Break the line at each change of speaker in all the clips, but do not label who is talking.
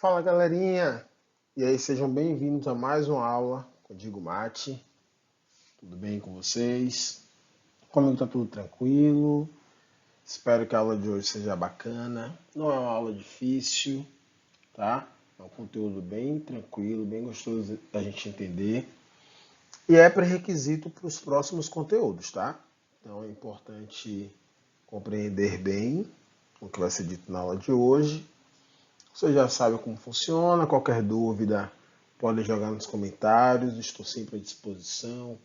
Fala galerinha! E aí, sejam bem-vindos a mais uma aula com o Digo Mate. Tudo bem com vocês? Comigo tá tudo tranquilo. Espero que a aula de hoje seja bacana. Não é uma aula difícil, tá? É um conteúdo bem tranquilo, bem gostoso da gente entender. E é pré-requisito para os próximos conteúdos, tá? Então é importante compreender bem o que vai ser dito na aula de hoje. Você já sabe como funciona, qualquer dúvida pode jogar nos comentários, estou sempre à disposição.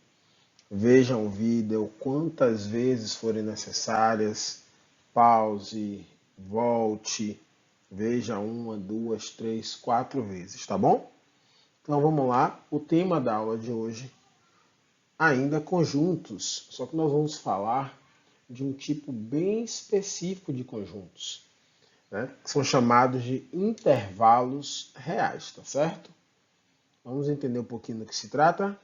Vejam o vídeo quantas vezes forem necessárias, pause, volte, veja uma, duas, três, quatro vezes, tá bom? Então vamos lá, o tema da aula de hoje ainda conjuntos, só que nós vamos falar de um tipo bem específico de conjuntos, né, que são chamados de intervalos reais, tá certo? Vamos entender um pouquinho do que se trata?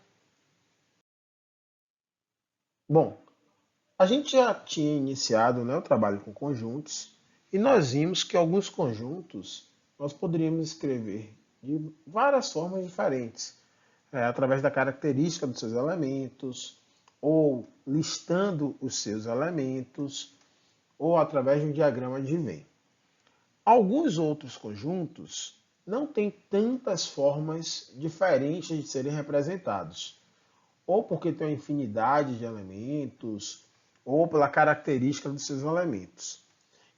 Bom, a gente já tinha iniciado, né, o trabalho com conjuntos e nós vimos que alguns conjuntos nós poderíamos escrever de várias formas diferentes, através da característica dos seus elementos, ou listando os seus elementos, ou através de um diagrama de Venn. Alguns outros conjuntos não têm tantas formas diferentes de serem representados, ou porque tem uma infinidade de elementos, ou pela característica dos seus elementos.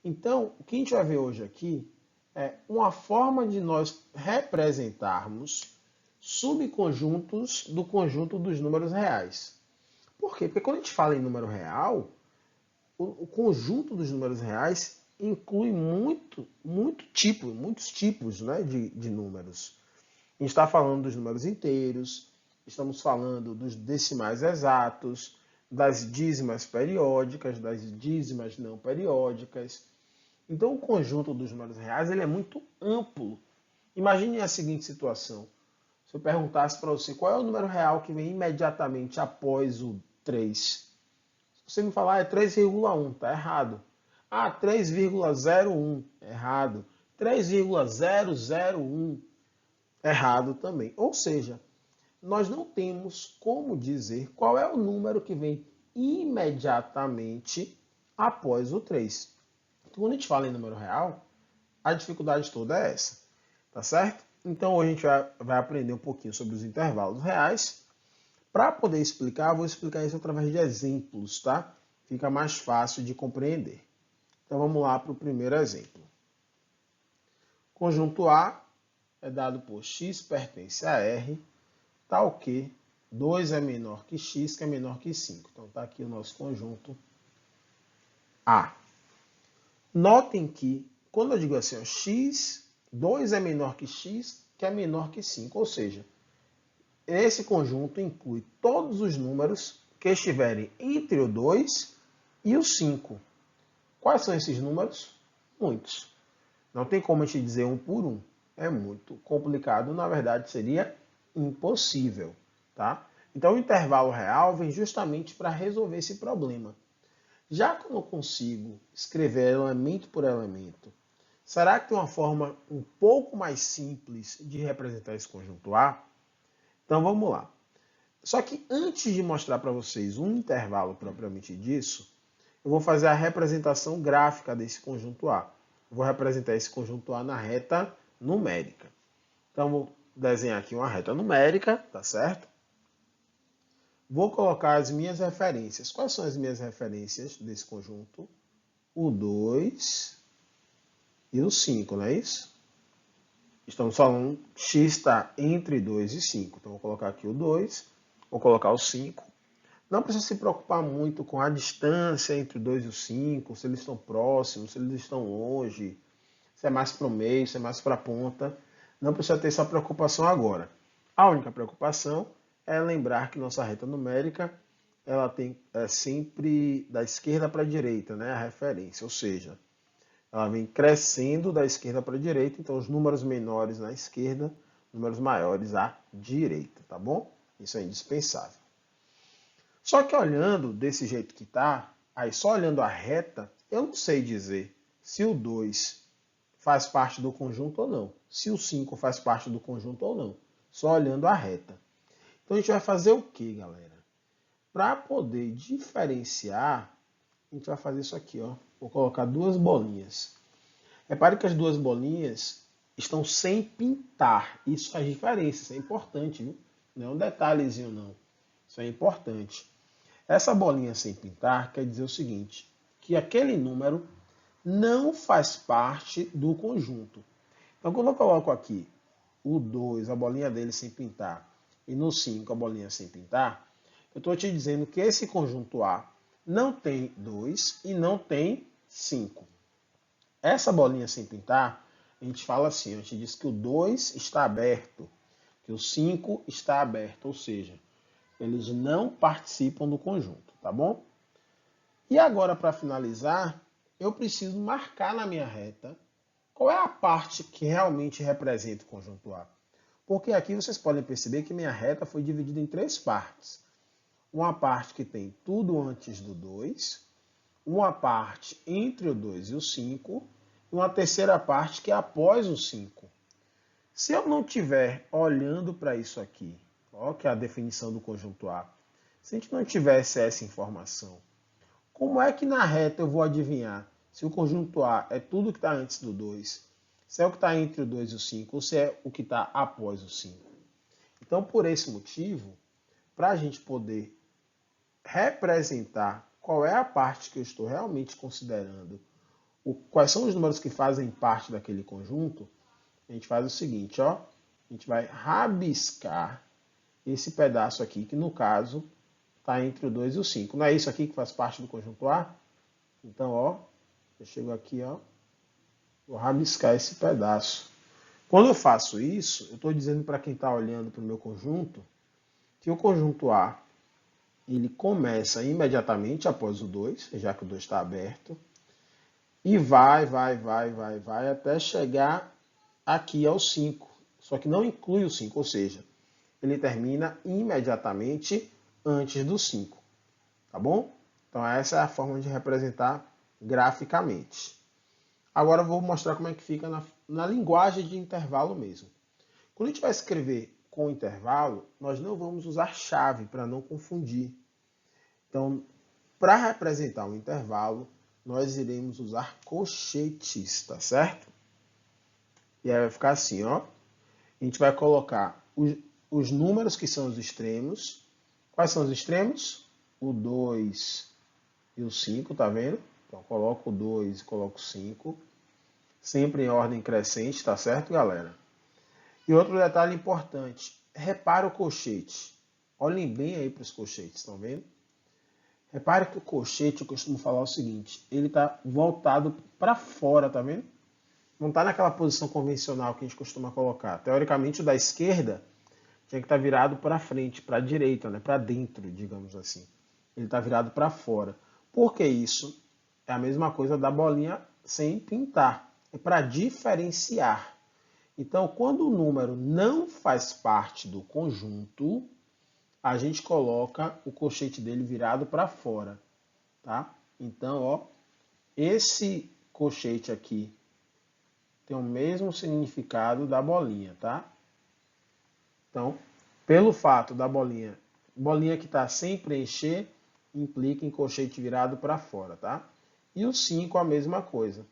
Então, o que a gente vai ver hoje aqui é uma forma de nós representarmos subconjuntos do conjunto dos números reais. Por quê? Porque quando a gente fala em número real, o conjunto dos números reais inclui muitos tipos, né, de números. A gente está falando dos números inteiros, estamos falando dos decimais exatos, das dízimas periódicas, das dízimas não periódicas. Então, o conjunto dos números reais ele é muito amplo. Imagine a seguinte situação. Se eu perguntasse para você qual é o número real que vem imediatamente após o 3, você me falar é 3,1, tá errado. Ah, 3,01, errado. 3,001, errado também. Ou seja, nós não temos como dizer qual é o número que vem imediatamente após o 3. Então, quando a gente fala em número real, a dificuldade toda é essa, tá certo? Então, hoje a gente vai aprender um pouquinho sobre os intervalos reais. Para poder explicar, eu vou explicar isso através de exemplos, tá? Fica mais fácil de compreender. Então vamos lá para o primeiro exemplo. Conjunto A é dado por x pertence a R, tal que 2 é menor que x, que é menor que 5. Então está aqui o nosso conjunto A. Notem que, quando eu digo assim, ó, x, 2 é menor que x, que é menor que 5. Ou seja, esse conjunto inclui todos os números que estiverem entre o 2 e o 5. Quais são esses números? Muitos. Não tem como a gente dizer um por um. É muito complicado. Na verdade, seria impossível. Tá? Então, o intervalo real vem justamente para resolver esse problema. Já que eu não consigo escrever elemento por elemento, será que tem uma forma um pouco mais simples de representar esse conjunto A? Então, vamos lá. Só que antes de mostrar para vocês um intervalo propriamente disso, eu vou fazer a representação gráfica desse conjunto A. Eu vou representar esse conjunto A na reta numérica. Então, vou desenhar aqui uma reta numérica, tá certo? Vou colocar as minhas referências. Quais são as minhas referências desse conjunto? O 2 e o 5, não é isso? Estamos falando que x está entre 2 e 5. Então, vou colocar aqui o 2, vou colocar o 5. Não precisa se preocupar muito com a distância entre o 2 e o 5, se eles estão próximos, se eles estão longe, se é mais para o meio, se é mais para a ponta. Não precisa ter essa preocupação agora. A única preocupação é lembrar que nossa reta numérica ela tem sempre da esquerda para a direita, né, a referência, ou seja, ela vem crescendo da esquerda para a direita, então os números menores na esquerda, números maiores à direita, tá bom? Isso é indispensável. Só que olhando desse jeito que está, aí só olhando a reta, eu não sei dizer se o 2 faz parte do conjunto ou não. Se o 5 faz parte do conjunto ou não. Só olhando a reta. Então a gente vai fazer o que, galera? Para poder diferenciar, a gente vai fazer isso aqui, ó. Vou colocar duas bolinhas. Repare que as duas bolinhas estão sem pintar. Isso faz diferença, isso é importante, viu? Não é um detalhezinho, não. Isso é importante. Essa bolinha sem pintar quer dizer o seguinte, que aquele número não faz parte do conjunto. Então, quando eu coloco aqui o 2, a bolinha dele sem pintar, e no 5, a bolinha sem pintar, eu estou te dizendo que esse conjunto A não tem 2 e não tem 5. Essa bolinha sem pintar, a gente fala assim, a gente diz que o 2 está aberto, que o 5 está aberto, ou seja, eles não participam do conjunto, tá bom? E agora, para finalizar, eu preciso marcar na minha reta qual é a parte que realmente representa o conjunto A. Porque aqui vocês podem perceber que minha reta foi dividida em 3 partes. Uma parte que tem tudo antes do 2, uma parte entre o 2 e o 5, e uma terceira parte que é após o 5. Se eu não estiver olhando para isso aqui, ó, que é a definição do conjunto A, se a gente não tivesse essa informação, como é que na reta eu vou adivinhar se o conjunto A é tudo que está antes do 2, se é o que está entre o 2 e o 5, ou se é o que está após o 5? Então, por esse motivo, para a gente poder representar qual é a parte que eu estou realmente considerando, quais são os números que fazem parte daquele conjunto, a gente faz o seguinte, ó, a gente vai rabiscar esse pedaço aqui, que no caso está entre o 2 e o 5. Não é isso aqui que faz parte do conjunto A? Então, ó, eu chego aqui, ó, vou rabiscar esse pedaço. Quando eu faço isso, eu estou dizendo para quem está olhando para o meu conjunto, que o conjunto A, ele começa imediatamente após o 2, já que o 2 está aberto, e vai até chegar aqui ao 5. Só que não inclui o 5, ou seja, ele termina imediatamente antes do 5. Tá bom? Então essa é a forma de representar graficamente. Agora eu vou mostrar como é que fica na linguagem de intervalo mesmo. Quando a gente vai escrever com intervalo, nós não vamos usar chave para não confundir. Então, para representar um intervalo, nós iremos usar colchetes, tá certo? E aí vai ficar assim, ó. A gente vai colocar os números que são os extremos. Quais são os extremos? O 2 e o 5, tá vendo? Então, coloco o 2 e coloco o 5. Sempre em ordem crescente, tá certo, galera? E outro detalhe importante. Repara o colchete. Olhem bem aí para os colchetes, estão vendo? Repare que o colchete, eu costumo falar o seguinte, ele está voltado para fora, tá vendo? Não está naquela posição convencional que a gente costuma colocar. Teoricamente, o da esquerda tinha que estar virado para frente, para a direita, né? Para dentro, digamos assim. Ele está virado para fora. Por que isso? É a mesma coisa da bolinha sem pintar. É para diferenciar. Então, quando o número não faz parte do conjunto, a gente coloca o colchete dele virado para fora, tá? Então, ó, esse colchete aqui tem o mesmo significado da bolinha, tá? Então, pelo fato da bolinha que está sem preencher, implica em colchete virado para fora, tá? E o 5 a mesma coisa.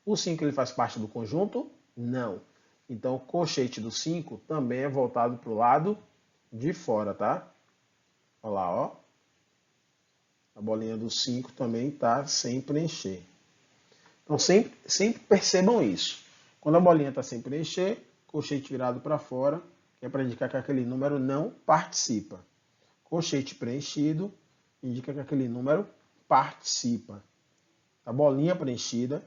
O 5 ele faz parte do conjunto? Não. Então, o colchete do 5 também é voltado para o lado de fora, tá? Olha lá, ó. A bolinha do 5 também está sem preencher. Então, sempre percebam isso. Quando a bolinha está sem preencher, colchete virado para fora, que é para indicar que aquele número não participa. Colchete preenchido indica que aquele número participa. A bolinha preenchida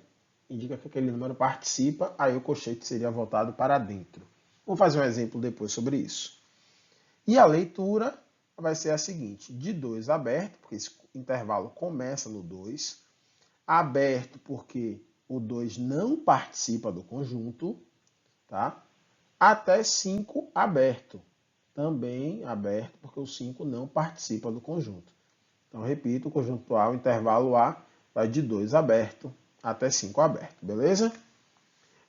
indica que aquele número participa, aí o colchete seria voltado para dentro. Vamos fazer um exemplo depois sobre isso. E a leitura vai ser a seguinte, de 2 aberto, porque esse intervalo começa no 2, aberto porque o 2 não participa do conjunto, tá? Até 5 aberto, também aberto porque o 5 não participa do conjunto. Então, repito, o conjunto A, o intervalo A, vai de 2 aberto até 5 aberto, beleza?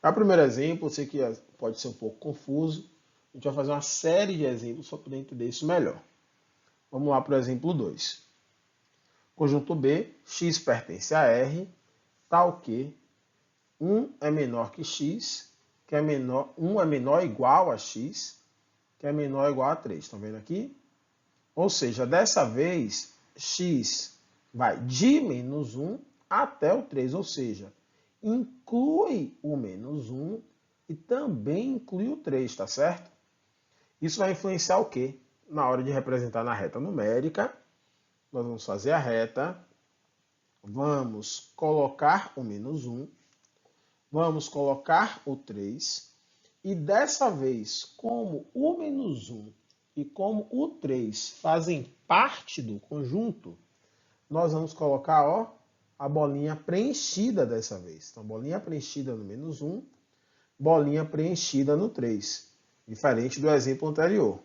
O primeiro exemplo, eu sei que pode ser um pouco confuso. A gente vai fazer uma série de exemplos só para poder entender isso melhor. Vamos lá para o exemplo 2. Conjunto B, x pertence a R, tal que 1 é menor que x, 1 é menor ou igual a x, que é menor ou igual a 3. Estão vendo aqui? Ou seja, dessa vez, x vai de menos 1 até o 3, ou seja, inclui o menos 1 e também inclui o 3, tá certo? Isso vai influenciar o quê? Na hora de representar na reta numérica, nós vamos fazer a reta, vamos colocar o menos 1, vamos colocar o 3, e dessa vez, como o menos 1 e como o 3 fazem parte do conjunto, nós vamos colocar, ó, a bolinha preenchida dessa vez. Então, bolinha preenchida no menos 1, bolinha preenchida no 3. Diferente do exemplo anterior.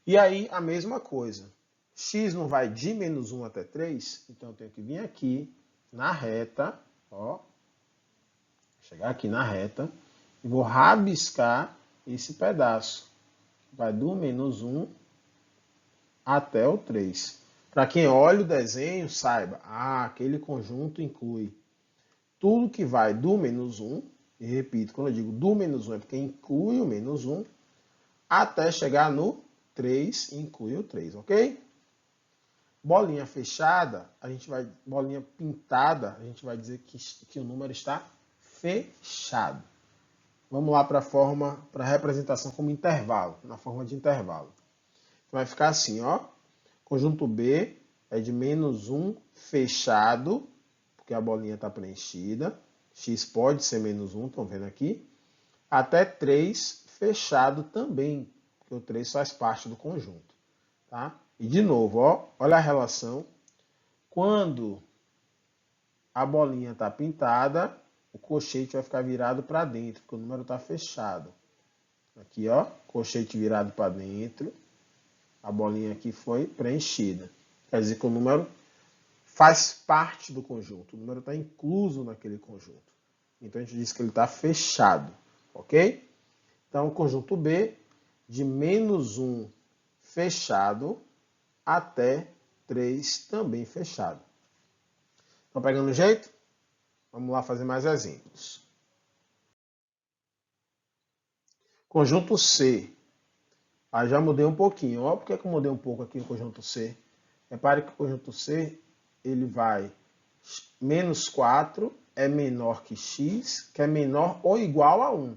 E aí, a mesma coisa. X não vai de menos 1 até 3, então eu tenho que vir aqui na reta, ó, chegar aqui na reta, e vou rabiscar esse pedaço. Vai do menos 1 até o 3. Para quem olha o desenho, saiba, aquele conjunto inclui tudo que vai do menos 1, e repito, quando eu digo do menos 1 é porque inclui o menos 1, até chegar no 3, inclui o 3, ok? Bolinha fechada, bolinha pintada, a gente vai dizer que o número está fechado. Vamos lá para a representação como intervalo, na forma de intervalo. Vai ficar assim, ó. Conjunto B é de menos 1 fechado, porque a bolinha está preenchida. X pode ser menos 1, estão vendo aqui. Até 3 fechado também, porque o 3 faz parte do conjunto. Tá? E de novo, ó, olha a relação. Quando a bolinha está pintada, o colchete vai ficar virado para dentro, porque o número está fechado. Aqui, ó, colchete virado para dentro. A bolinha aqui foi preenchida. Quer dizer que o número faz parte do conjunto. O número está incluso naquele conjunto. Então, a gente diz que ele está fechado. Ok? Então, o conjunto B, de menos 1 fechado até 3 também fechado. Estão pegando o jeito? Vamos lá fazer mais exemplos. Conjunto C. Aí já mudei um pouquinho. Ó, por que eu mudei um pouco aqui no conjunto C? Repare que o conjunto C, ele vai menos 4 é menor que x, que é menor ou igual a 1.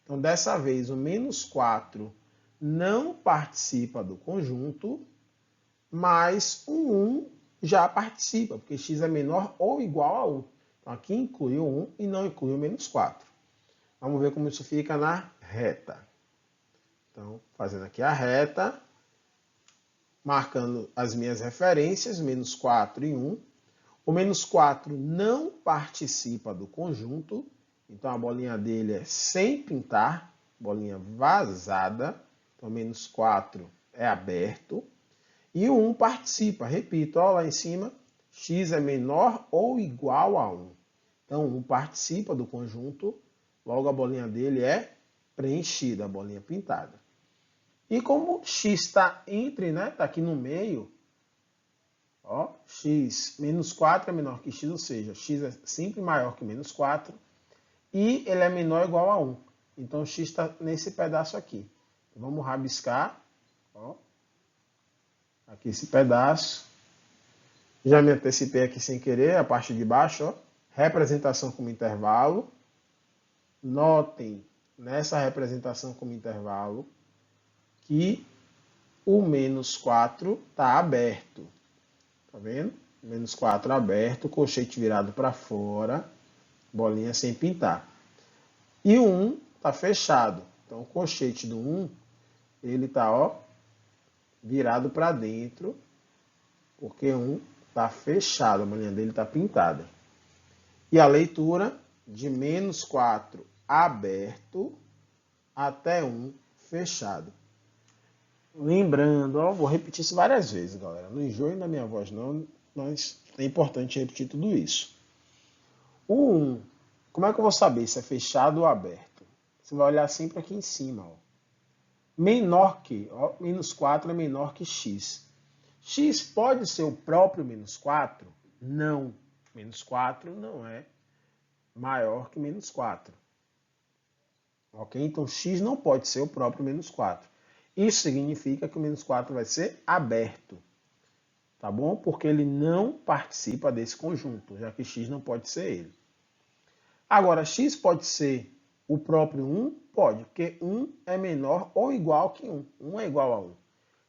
Então, dessa vez, o menos 4 não participa do conjunto, mas o 1 já participa, porque x é menor ou igual a 1. Então, aqui inclui o 1 e não inclui o menos 4. Vamos ver como isso fica na reta. Então, fazendo aqui a reta, marcando as minhas referências, menos 4 e 1. O menos 4 não participa do conjunto, então a bolinha dele é sem pintar, bolinha vazada. Então, menos 4 é aberto. E o 1 participa, repito, ó, lá em cima, x é menor ou igual a 1. Então, 1 participa do conjunto, logo a bolinha dele é preenchida, a bolinha pintada. E como x está entre, né, está aqui no meio, ó, x menos 4 é menor que x, ou seja, x é sempre maior que menos 4, e ele é menor ou igual a 1. Então, x está nesse pedaço aqui. Vamos rabiscar, ó, aqui esse pedaço. Já me antecipei aqui sem querer, a parte de baixo, ó, representação como intervalo. Notem nessa representação como intervalo que o menos 4 está aberto. Tá vendo? Menos 4 aberto, colchete virado para fora, bolinha sem pintar. E o 1 está fechado. Então, o colchete do 1, ele está, ó, virado para dentro, porque 1 está fechado, a bolinha dele está pintada. E a leitura de menos 4 aberto até 1 fechado. Lembrando, ó, vou repetir isso várias vezes, galera. Não enjoem da minha voz, não, mas é importante repetir tudo isso. O 1, Como é que eu vou saber se é fechado ou aberto? Você vai olhar sempre aqui em cima. Ó. Menor que, ó, menos 4 é menor que x. X pode ser o próprio menos 4? Não. Menos 4 não é maior que menos 4. Ok? Então, x não pode ser o próprio menos 4. Isso significa que o menos 4 vai ser aberto. Tá bom? Porque ele não participa desse conjunto, já que x não pode ser ele. Agora, x pode ser o próprio 1? Pode, porque 1 é menor ou igual que 1. 1 é igual a 1.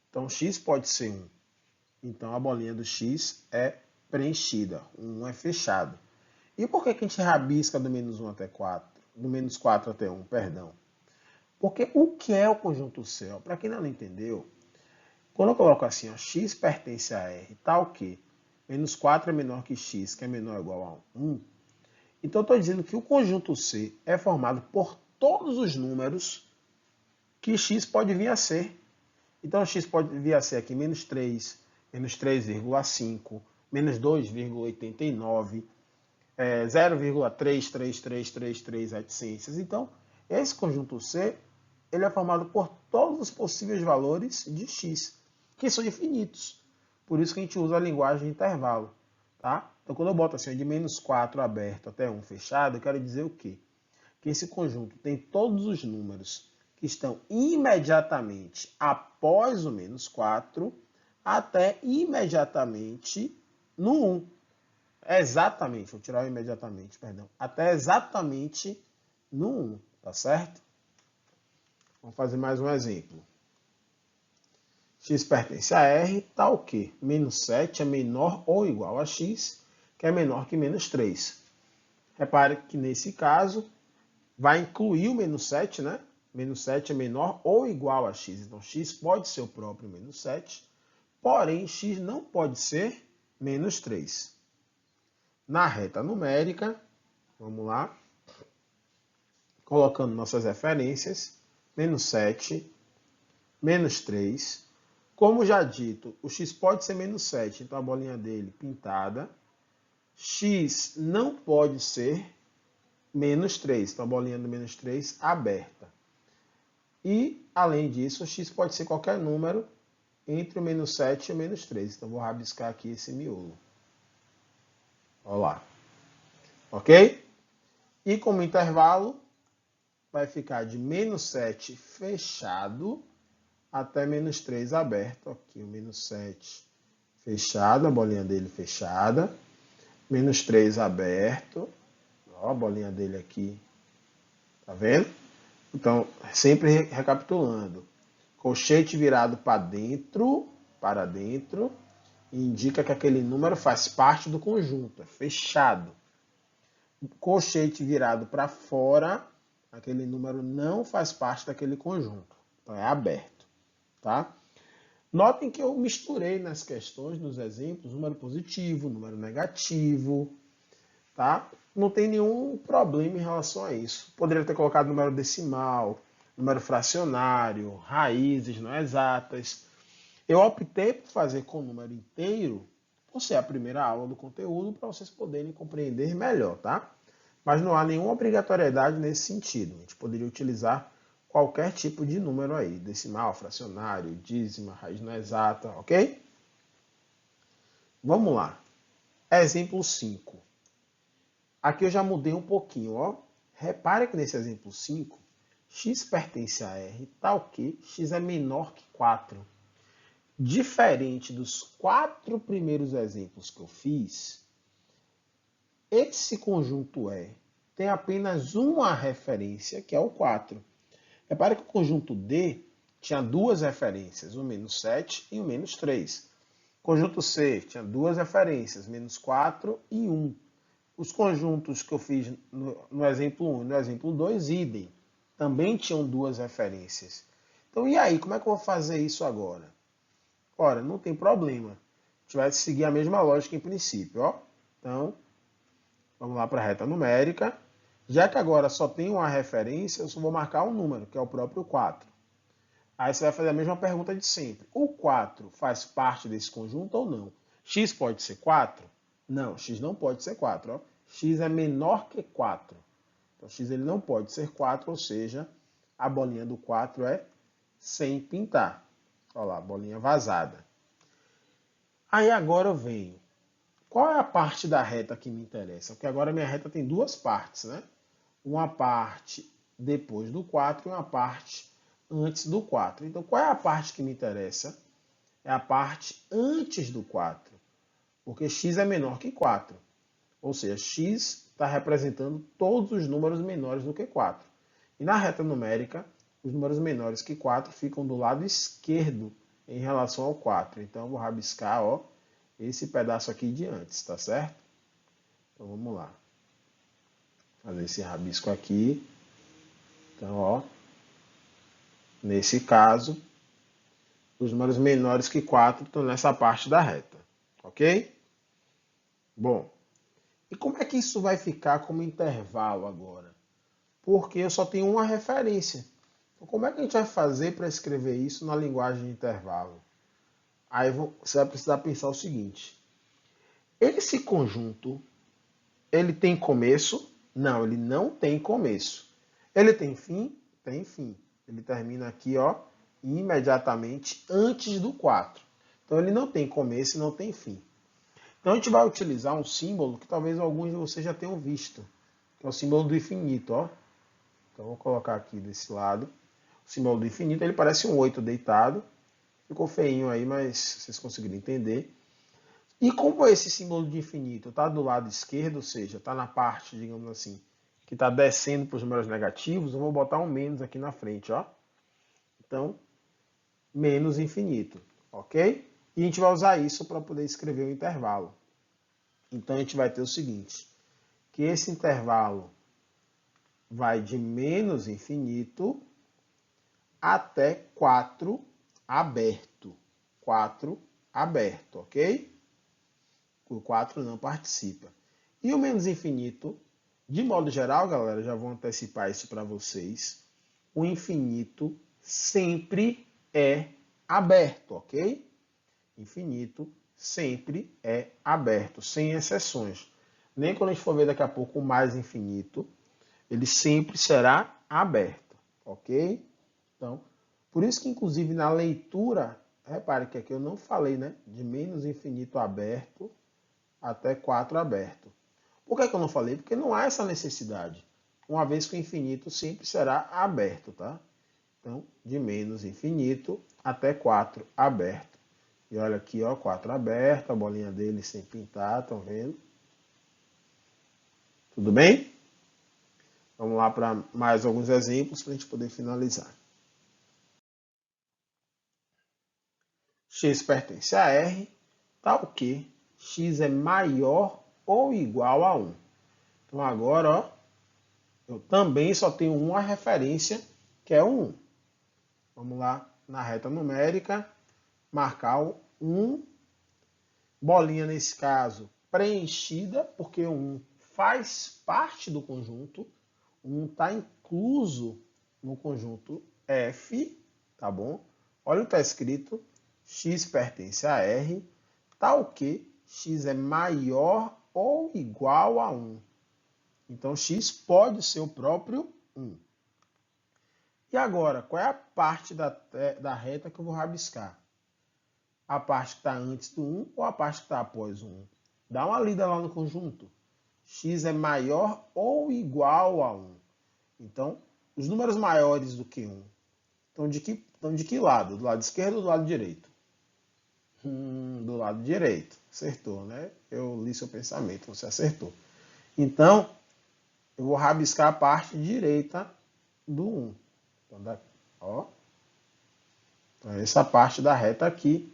Então, x pode ser 1. Então, a bolinha do x é preenchida. 1 é fechado. E por que a gente rabisca do menos 1 até 4? Do menos 4 até 1, perdão. Porque o que é o conjunto C? Para quem não entendeu, quando eu coloco assim, ó, x pertence a R, tal que menos 4 é menor que x, que é menor ou igual a 1. Então, eu estou dizendo que o conjunto C é formado por todos os números que x pode vir a ser. Então, x pode vir a ser aqui menos 3, menos 3,5, menos 2,89, 0,33333 adcências. Então, esse conjunto C ele é formado por todos os possíveis valores de x, que são infinitos. Por isso que a gente usa a linguagem de intervalo. Tá? Então, quando eu boto assim, de menos 4 aberto até 1 fechado, eu quero dizer o quê? Que esse conjunto tem todos os números que estão imediatamente após o menos 4 até imediatamente no 1. Exatamente, vou tirar o imediatamente, perdão. Até exatamente no 1, tá certo? Vamos fazer mais um exemplo. X pertence a R, tal que menos 7 é menor ou igual a x, que é menor que menos 3. Repare que nesse caso vai incluir o menos 7, né? Menos 7 é menor ou igual a x. Então, x pode ser o próprio menos 7, porém, x não pode ser menos 3. Na reta numérica, vamos lá, colocando nossas referências, menos 7, menos 3. Como já dito, o x pode ser menos 7, então a bolinha dele pintada. X não pode ser menos 3, então a bolinha do menos 3 aberta. E, além disso, o x pode ser qualquer número entre o menos 7 e o menos 3. Então, vou rabiscar aqui esse miolo. Olha lá. Ok? E como intervalo, vai ficar de menos 7 fechado até menos 3 aberto. Aqui o menos 7 fechado, a bolinha dele fechada. Menos 3 aberto. Ó, a bolinha dele aqui. Tá vendo? Então, sempre recapitulando. Colchete virado para dentro, indica que aquele número faz parte do conjunto, é fechado. Colchete virado para fora, aquele número não faz parte daquele conjunto, então é aberto, tá? Notem que eu misturei nas questões, nos exemplos, número positivo, número negativo, tá? Não tem nenhum problema em relação a isso. Poderia ter colocado número decimal, número fracionário, raízes não exatas. Eu optei por fazer com o número inteiro, por ser a primeira aula do conteúdo, para vocês poderem compreender melhor, tá? Mas não há nenhuma obrigatoriedade nesse sentido. A gente poderia utilizar qualquer tipo de número aí, decimal, fracionário, dízima, raiz não exata, ok? Vamos lá. Exemplo 5. Aqui eu já mudei um pouquinho, ó. Repare que nesse exemplo 5, x pertence a R, tal que x é menor que 4. Diferente dos 4 primeiros exemplos que eu fiz, esse conjunto E tem apenas uma referência, que é o 4. Repare que o conjunto D tinha duas referências, o menos 7 e o menos 3. O conjunto C tinha duas referências, menos 4 e 1. Os conjuntos que eu fiz no exemplo 1 e no exemplo 2, idem. Também tinham duas referências. Então, e aí, como é que eu vou fazer isso agora? Ora, não tem problema. A gente vai seguir a mesma lógica em princípio, ó. Então, vamos lá para a reta numérica. Já que agora só tem uma referência, eu só vou marcar um número, que é o próprio 4. Aí você vai fazer a mesma pergunta de sempre. O 4 faz parte desse conjunto ou não? X pode ser 4? Não, x não pode ser 4. Ó. X é menor que 4. Então, x ele não pode ser 4, ou seja, a bolinha do 4 é sem pintar. Olha lá, bolinha vazada. Aí agora eu venho. Qual é a parte da reta que me interessa? Porque agora a minha reta tem duas partes, né? Uma parte depois do 4 e uma parte antes do 4. Então, qual é a parte que me interessa? É a parte antes do 4. Porque x é menor que 4. Ou seja, x está representando todos os números menores do que 4. E na reta numérica, os números menores que 4 ficam do lado esquerdo em relação ao 4. Então, eu vou rabiscar, ó, esse pedaço aqui de antes, tá certo? Então, vamos lá. Fazer esse rabisco aqui. Então, ó, nesse caso, os números menores que 4 estão nessa parte da reta, ok? Bom, e como é que isso vai ficar como intervalo agora? Porque eu só tenho uma referência. Então, como é que a gente vai fazer para escrever isso na linguagem de intervalo? Aí você vai precisar pensar o seguinte. Esse conjunto, ele tem começo? Não, ele não tem começo. Ele tem fim? Tem fim. Ele termina aqui, ó, imediatamente antes do 4. Então, ele não tem começo e não tem fim. Então, a gente vai utilizar um símbolo que talvez alguns de vocês já tenham visto, que é o símbolo do infinito, ó. Então, vou colocar aqui desse lado. O símbolo do infinito, ele parece um 8 deitado. Ficou feinho aí, mas vocês conseguiram entender. E como esse símbolo de infinito está do lado esquerdo, ou seja, está na parte, digamos assim, que está descendo para os números negativos, eu vou botar um menos aqui na frente, ó. Então, menos infinito, ok? E a gente vai usar isso para poder escrever o intervalo. Então, a gente vai ter o seguinte, que esse intervalo vai de menos infinito até 4 aberto. 4 aberto, ok? O 4 não participa. E o menos infinito, de modo geral, galera, já vou antecipar isso para vocês, o infinito sempre é aberto, ok? Infinito sempre é aberto, sem exceções. Nem quando a gente for ver daqui a pouco o mais infinito, ele sempre será aberto, ok? Então, por isso que inclusive na leitura, repare que aqui eu não falei, né, de menos infinito aberto até 4 aberto. Por que eu não falei? Porque não há essa necessidade, uma vez que o infinito sempre será aberto, tá? Então, de menos infinito até 4 aberto. E olha aqui, ó, 4 aberto, a bolinha dele sem pintar, estão vendo? Tudo bem? Vamos lá para mais alguns exemplos para a gente poder finalizar. X pertence a R, tal que x é maior ou igual a 1. Então agora, ó, eu também só tenho uma referência, que é o 1. Vamos lá na reta numérica, marcar o 1, bolinha nesse caso preenchida, porque o 1 faz parte do conjunto, o 1 está incluso no conjunto F, tá bom? Olha o que está escrito, x pertence a R, tal que x é maior ou igual a 1. Então, x pode ser o próprio 1. E agora, qual é a parte da reta que eu vou rabiscar? A parte que está antes do 1 ou a parte que está após o 1? Dá uma lida lá no conjunto. X é maior ou igual a 1. Então, os números maiores do que 1 estão de que lado? Do lado esquerdo ou do lado direito? Do lado direito. Acertou, né? Eu li seu pensamento, você acertou. Então, eu vou rabiscar a parte direita do 1. Então, ó. Então, essa parte da reta aqui,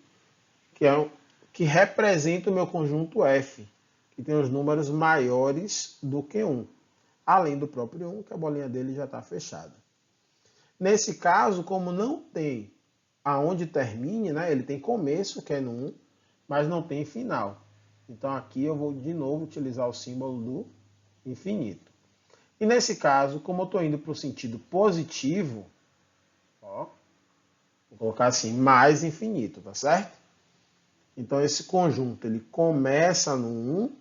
que representa o meu conjunto F, que tem os números maiores do que 1. Além do próprio 1, que a bolinha dele já está fechada. Nesse caso, como não tem aonde termine, né, ele tem começo, que é no 1, mas não tem final. Então aqui eu vou de novo utilizar o símbolo do infinito. E nesse caso, como eu estou indo para o sentido positivo, ó, vou colocar assim, mais infinito, tá certo? Então esse conjunto ele começa no 1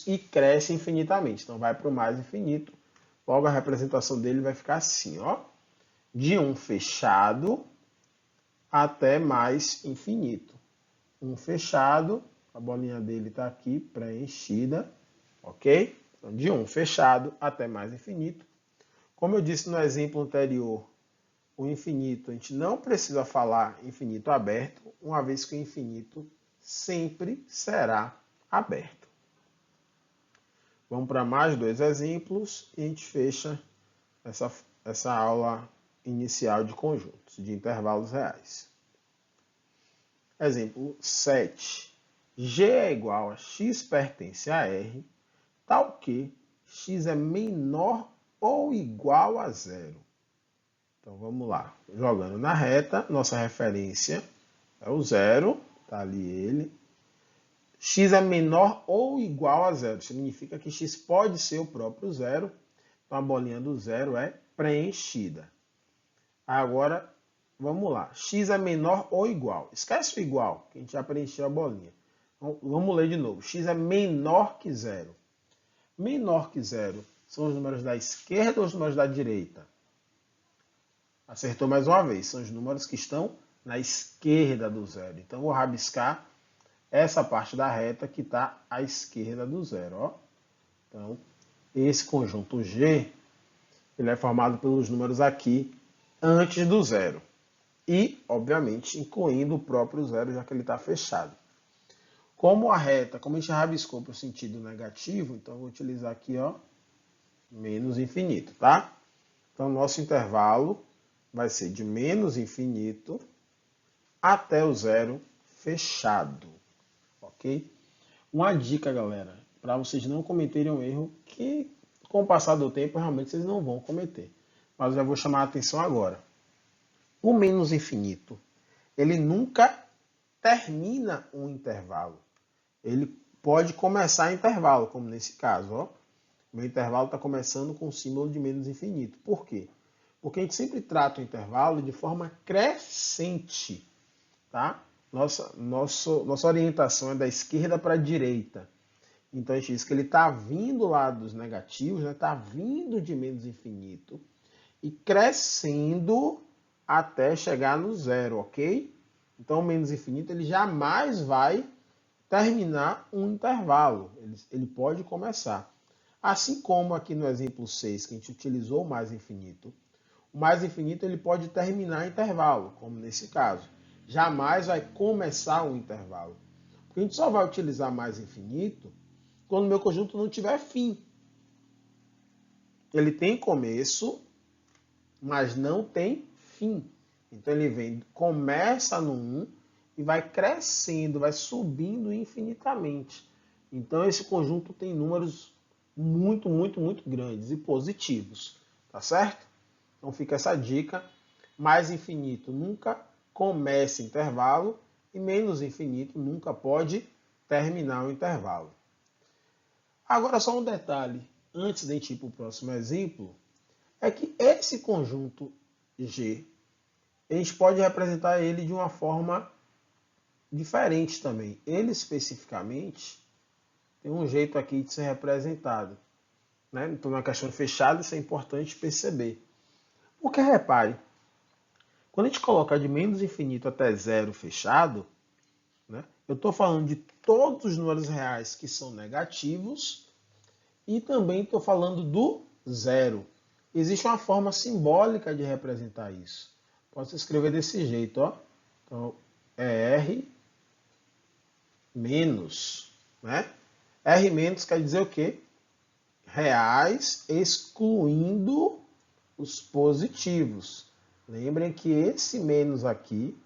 e cresce infinitamente. Então vai para o mais infinito. Logo, a representação dele vai ficar assim, ó. De 1 fechado até mais infinito. 1 fechado, a bolinha dele está aqui preenchida, ok? Então, de 1 fechado até mais infinito. Como eu disse no exemplo anterior, o infinito, a gente não precisa falar infinito aberto, uma vez que o infinito sempre será aberto. Vamos para mais 2 exemplos e a gente fecha essa aula inicial de conjuntos, de intervalos reais. Exemplo 7. G é igual a x pertence a R, tal que x é menor ou igual a zero. Então vamos lá. Jogando na reta, nossa referência é o zero, está ali ele. X é menor ou igual a zero. Significa que x pode ser o próprio zero. Então a bolinha do zero é preenchida. Agora, vamos lá. X é menor ou igual. Esquece o igual, que a gente já preencheu a bolinha. Então, vamos ler de novo. X é menor que zero. Menor que zero são os números da esquerda ou os números da direita? Acertou mais uma vez. São os números que estão na esquerda do zero. Então, vou rabiscar essa parte da reta que está à esquerda do zero. Ó. Então, esse conjunto G ele é formado pelos números aqui antes do zero. E, obviamente, incluindo o próprio zero, já que ele está fechado. Como a reta, como a gente rabiscou para o sentido negativo, então eu vou utilizar aqui, ó, menos infinito, tá? Então, nosso intervalo vai ser de menos infinito até o zero fechado, ok? Uma dica, galera, para vocês não cometerem um erro que, com o passar do tempo, realmente vocês não vão cometer. Mas eu já vou chamar a atenção agora. O menos infinito, ele nunca termina um intervalo. Ele pode começar intervalo, como nesse caso, ó. Meu intervalo está começando com o símbolo de menos infinito. Por quê? Porque a gente sempre trata o intervalo de forma crescente, tá? Nossa orientação é da esquerda para a direita. Então, a gente diz que ele está vindo lá dos negativos, está vindo de menos infinito e crescendo até chegar no zero, ok? Então, o menos infinito ele jamais vai terminar um intervalo. Ele pode começar. Assim como aqui no exemplo 6, que a gente utilizou o mais infinito, o mais infinito ele pode terminar intervalo, como nesse caso. Jamais vai começar um intervalo. Porque a gente só vai utilizar mais infinito quando o meu conjunto não tiver fim. Ele tem começo, mas não tem fim. Então ele começa no 1 e vai crescendo, vai subindo infinitamente. Então esse conjunto tem números muito, muito, muito grandes e positivos, tá certo? Então fica essa dica. Mais infinito nunca começa intervalo e menos infinito nunca pode terminar o intervalo. Agora só um detalhe, antes de a gente ir para o próximo exemplo, é que esse conjunto G, a gente pode representar ele de uma forma diferente também. Ele especificamente tem um jeito aqui de ser representado. Né? Então, na questão fechada, isso é importante perceber. Porque, repare, quando a gente coloca de menos infinito até zero fechado, né, eu estou falando de todos os números reais que são negativos e também estou falando do zero. Existe uma forma simbólica de representar isso. Posso escrever desse jeito, ó. Então, é R menos, né? R menos quer dizer o quê? Reais excluindo os positivos. Lembrem que esse menos aqui,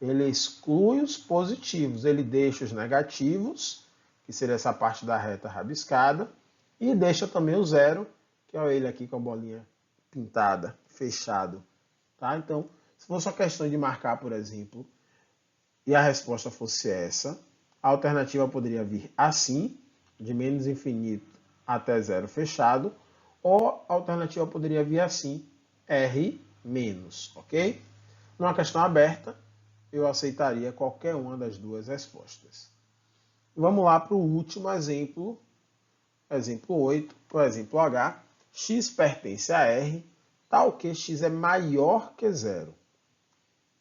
ele exclui os positivos, ele deixa os negativos, que seria essa parte da reta rabiscada, e deixa também o zero, que é ele aqui com a bolinha pintada, fechado. Tá? Então, se fosse uma questão de marcar, por exemplo, e a resposta fosse essa, a alternativa poderia vir assim, de menos infinito até zero fechado, ou a alternativa poderia vir assim, R menos, ok? Numa questão aberta, eu aceitaria qualquer uma das duas respostas. Vamos lá para o último exemplo, exemplo 8, o exemplo H, x pertence a R, tal que x é maior que zero.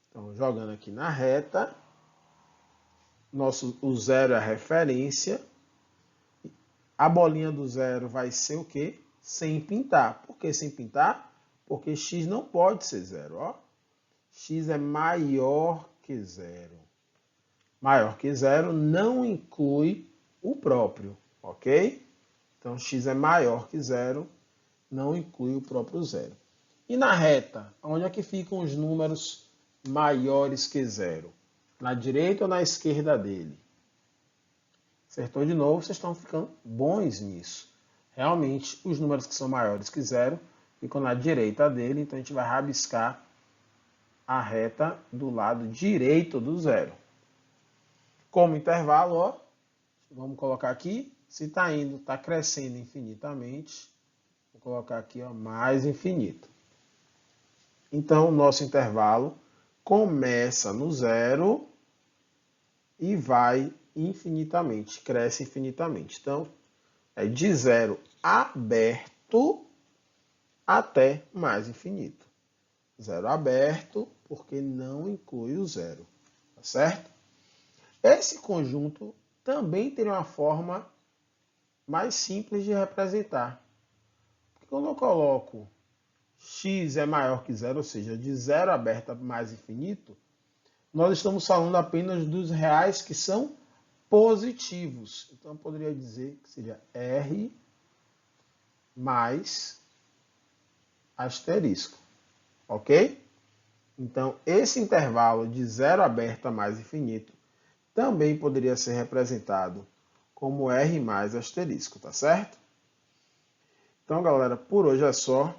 Então, jogando aqui na reta, o zero é a referência. A bolinha do zero vai ser o quê? Sem pintar. Por que sem pintar? Porque x não pode ser zero. Ó. X é maior que zero. Maior que zero não inclui o próprio, ok? Então, x é maior que zero, não inclui o próprio zero. E na reta, onde é que ficam os números maiores que zero? Na direita ou na esquerda dele? Acertou de novo, vocês estão ficando bons nisso. Realmente, os números que são maiores que zero ficam na direita dele, então a gente vai rabiscar a reta do lado direito do zero. Como intervalo, ó, vamos colocar aqui, se está indo, está crescendo infinitamente, vou colocar aqui, ó, mais infinito. Então, o nosso intervalo começa no zero e vai infinitamente, cresce infinitamente. Então, é de zero aberto até mais infinito. Zero aberto, porque não inclui o zero, tá certo? Esse conjunto também tem uma forma mais simples de representar. Porque quando eu coloco x é maior que zero, ou seja, de zero aberto a mais infinito, nós estamos falando apenas dos reais que são positivos. Então, eu poderia dizer que seria R mais asterisco, ok? Então, esse intervalo de zero aberto a mais infinito também poderia ser representado como R mais asterisco, tá certo? Então, galera, por hoje é só.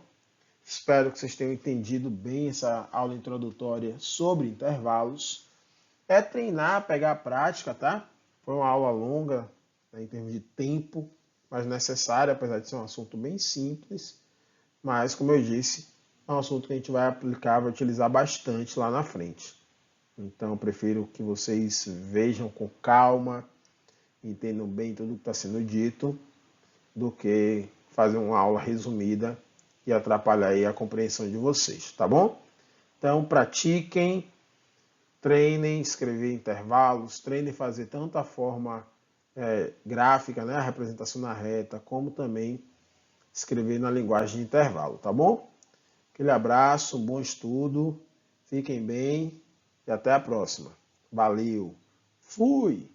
Espero que vocês tenham entendido bem essa aula introdutória sobre intervalos. É treinar, pegar a prática, tá? Foi uma aula longa, né, em termos de tempo, mas necessária, apesar de ser um assunto bem simples. Mas, como eu disse, é um assunto que a gente vai aplicar, vai utilizar bastante lá na frente. Então, eu prefiro que vocês vejam com calma, entendam bem tudo que está sendo dito, do que fazer uma aula resumida e atrapalhar aí a compreensão de vocês, tá bom? Então, pratiquem, treinem, escrever intervalos, treinem fazer tanto a forma gráfica, né, a representação na reta, como também escrever na linguagem de intervalo, tá bom? Aquele abraço, bom estudo, fiquem bem e até a próxima. Valeu! Fui!